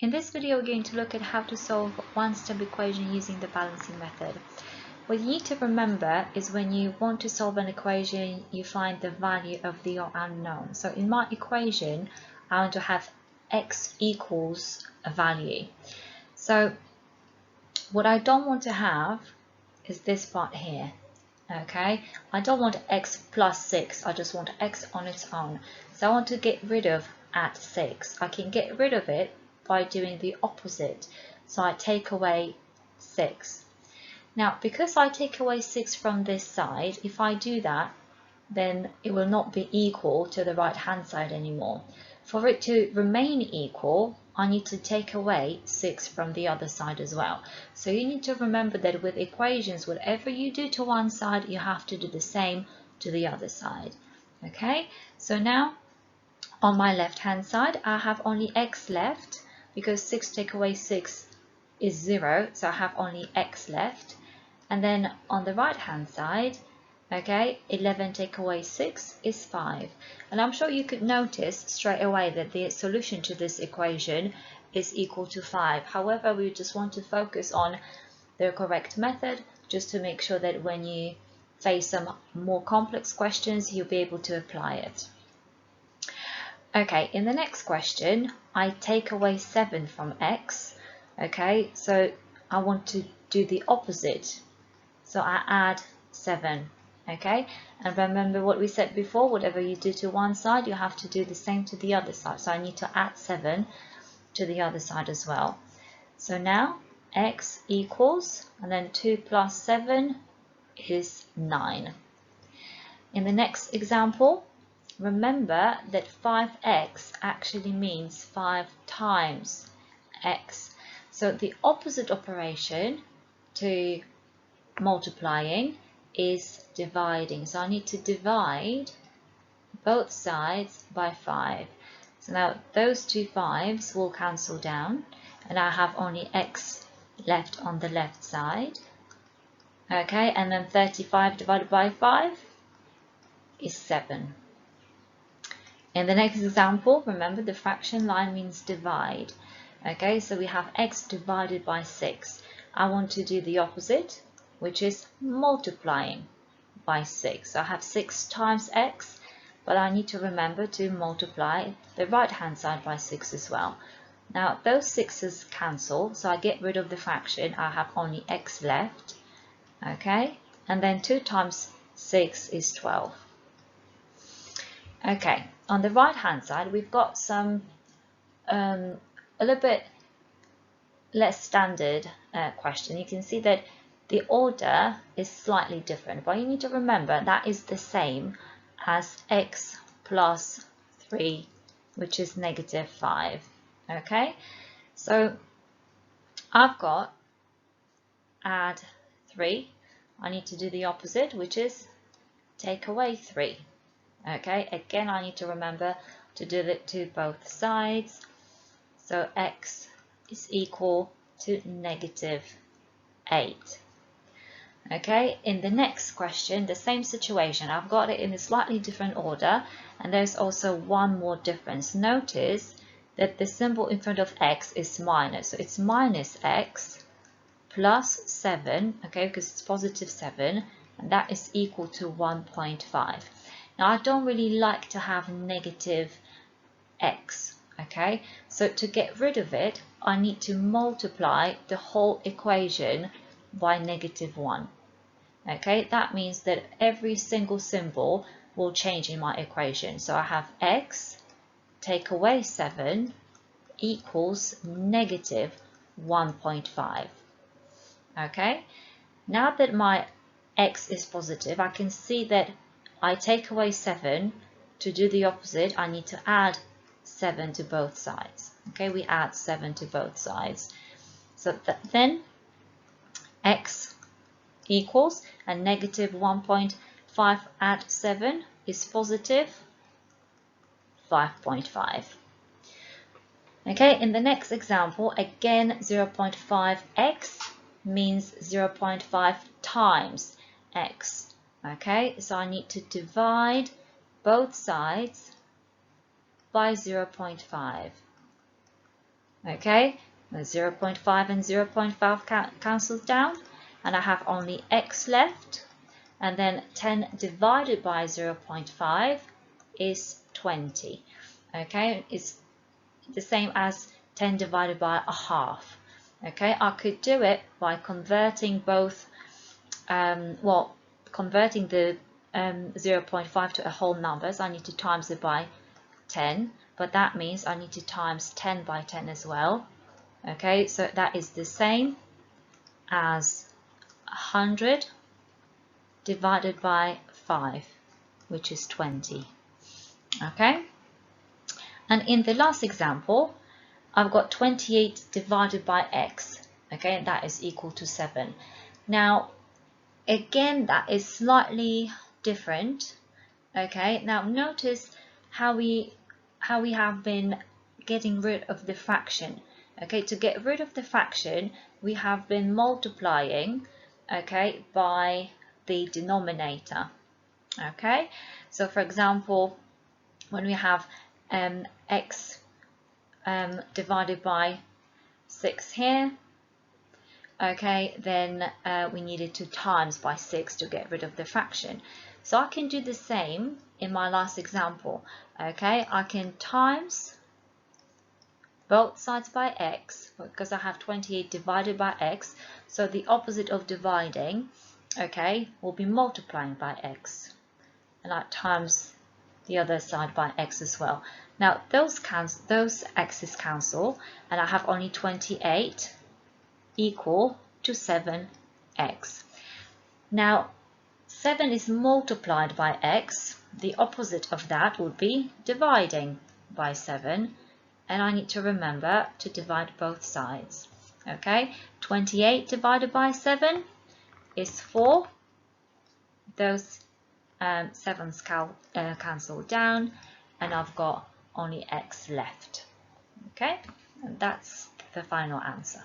In this video, we're going to look at how to solve one-step equation using the balancing method. What you need to remember is when you want to solve an equation, you find the value of the unknown. So in my equation, I want to have x equals a value. So what I don't want to have is this part here. Okay, I don't want x plus 6, I just want x on its own. So I want to get rid of at 6. I can get rid of it by doing the opposite. So I take away 6. Now, because I take away 6 from this side, if I do that, then it will not be equal to the right hand side anymore. For it to remain equal, I need to take away 6 from the other side as well. So you need to remember that with equations, whatever you do to one side, you have to do the same to the other side. Okay, so now on my left hand side, I have only x left because 6 take away 6 is 0, so I have only x left. And then on the right hand side, okay, 11 take away 6 is 5. And I'm sure you could notice straight away that the solution to this equation is equal to 5. However, we just want to focus on the correct method just to make sure that when you face some more complex questions, you'll be able to apply it. Okay, in the next question, I take away 7 from x. Okay, so I want to do the opposite. So I add 7. Okay, and remember what we said before, whatever you do to one side, you have to do the same to the other side. So I need to add 7 to the other side as well. So now x equals, and then 2 plus 7 is 9. In the next example, remember that 5x actually means 5 times x. So the opposite operation to multiplying is dividing. So I need to divide both sides by 5. So now those two 5s will cancel down and I have only x left on the left side. Okay, and then 35 divided by 5 is 7. In the next example, remember the fraction line means divide. Okay, so we have x divided by 6. I want to do the opposite, which is multiplying by 6. So I have 6 times x, but I need to remember to multiply the right hand side by 6 as well. Now those 6's cancel, so I get rid of the fraction. I have only x left. Okay, and then 2 times 6 is 12. Okay, on the right hand side, we've got some a little bit less standard question. You can see that the order is slightly different, but you need to remember that is the same as x plus 3, which is negative 5. Okay, so I've got add 3. I need to do the opposite, which is take away 3. Okay, again, I need to remember to do it to both sides. So x is equal to negative 8. Okay, in the next question, the same situation. I've got it in a slightly different order, and there's also one more difference. Notice that the symbol in front of x is minus. So it's minus x plus 7, okay, because it's positive 7, and that is equal to 1.5. Now, I don't really like to have negative x, okay? So to get rid of it, I need to multiply the whole equation by negative 1. Okay, that means that every single symbol will change in my equation. So I have x take away 7 equals negative 1.5. Okay, now that my x is positive, I can see that I take away 7. To do the opposite, I need to add 7 to both sides. Okay, we add 7 to both sides. So then x equals, and negative 1.5 add 7 is positive 5.5. Okay, in the next example, again 0.5x means 0.5 times x. Okay, so I need to divide both sides by 0.5. Okay, the 0.5 and 0.5 cancels down, and I have only x left, and then 10 divided by 0.5 is 20. Okay, it's the same as 10 divided by a half. Okay, I could do it by converting both, converting the 0.5 to a whole number, so I need to times it by 10, but that means I need to times 10 by 10 as well. Okay, so that is the same as 100 divided by 5, which is 20. Okay, and in the last example, I've got 28 divided by x. Okay, and that is equal to 7. Now, again, that is slightly different. Okay, now notice how we have been getting rid of the fraction. Okay, to get rid of the fraction, we have been multiplying, okay, by the denominator. Okay, so for example, when we have x divided by 6 here, okay, then we needed to times by 6 to get rid of the fraction. So I can do the same in my last example. Okay, I can times both sides by x, because I have 28 divided by x, so the opposite of dividing, okay, will be multiplying by x, and I times the other side by x as well. Now those x's cancel, and I have only 28 equal to 7x. Now 7 is multiplied by x, the opposite of that would be dividing by 7, and I need to remember to divide both sides. Okay, 28 divided by 7 is 4. Those 7's cancel down, and I've got only x left. Okay, and that's the final answer.